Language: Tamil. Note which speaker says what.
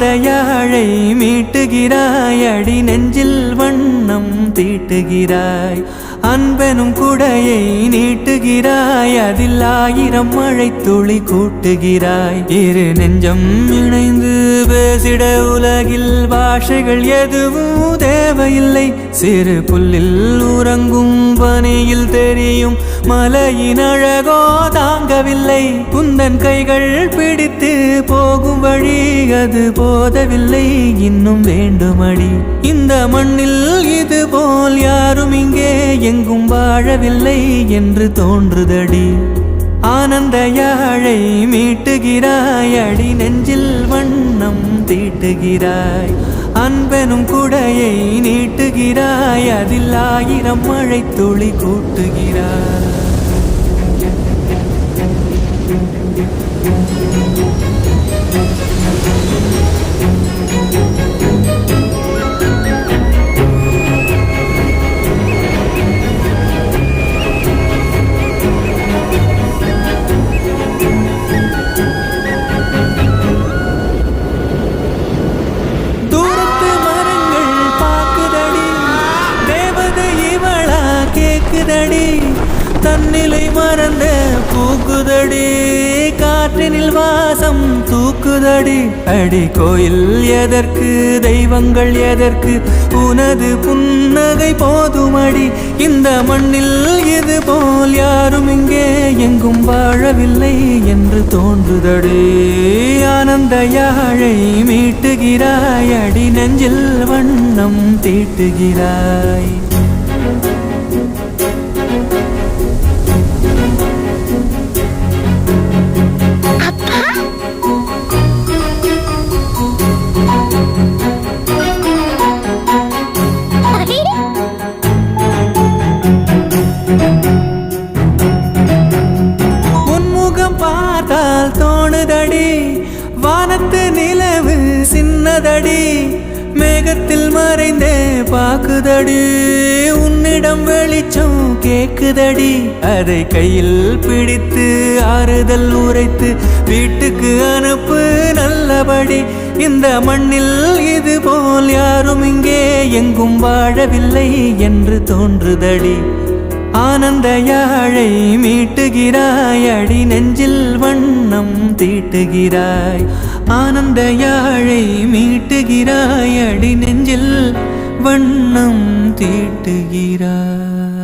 Speaker 1: ஆனந்த யாழை மீட்டுகிறாய், அடி நெஞ்சில் வண்ணம் தீட்டுகிறாய். அன்பெனும் குடையை நீட்டுகிறாய், அதில் 1000 மழை துளி கூட்டுகிறாய். இரு நெஞ்சம் இணைந்து பேசிட உலகில் பாஷைகள் எதுவும் தேவையில்லை. சிறு புல்லில் உறங்கும் பனியில் தெரியும் மலையின் அழகோ தாங்கவில்லை. குந்தன் கைகள் பிடித்து போகும் வழி அது போதவில்லை, இன்னும் வேண்டுமடி. இந்த மண்ணில் இது போல் யாரும் இங்கே எங்கும் வாழவில்லை என்று தோன்றுதடி. ஆனந்த யாழை மீட்டுகிறாய், அடி நெஞ்சில் வண்ணம் தீட்டுகிறாய். அன்பெனும் குடையை நீட்டுகிறாய், அதில் 1000 மழை துளி கூட்டுகிறாய். தன்னிலை மறந்த பூக்குதடி, காற்றினில் வாசம் தூக்குதடி. அடி கோயில் எதற்கு, தெய்வங்கள் எதற்கு, உனது புன்னகை போதுமடி. இந்த மண்ணில் இது போல் யாரும் இங்கே எங்கும் வாழவில்லை என்று தோன்றுதடி. ஆனந்த யாழை மீட்டுகிறாய், அடி நெஞ்சில் வண்ணம் தீட்டுகிறாய். பார்த்தால் தோணுதடி, வானத்து நிலவு சின்னதடி. மேகத்தில் மறைந்தே பாக்குதடி, உன்னிடம் வெளிச்சம் கேக்குதடி. அதை கையில் பிடித்து ஆறுதல் உரைத்து வீட்டுக்கு அனுப்பு நல்லபடி. இந்த மண்ணில் இது போல் யாரும் இங்கே எங்கும் வாழவில்லை என்று தோன்றுதடி. ஆனந்த யாழை மீட்டுகிறாய், அடி நெஞ்சில் வண்ணம் தீட்டுகிறாய். ஆனந்த யாழை மீட்டுகிறாய், அடி நெஞ்சில் வண்ணம் தீட்டுகிறாய்.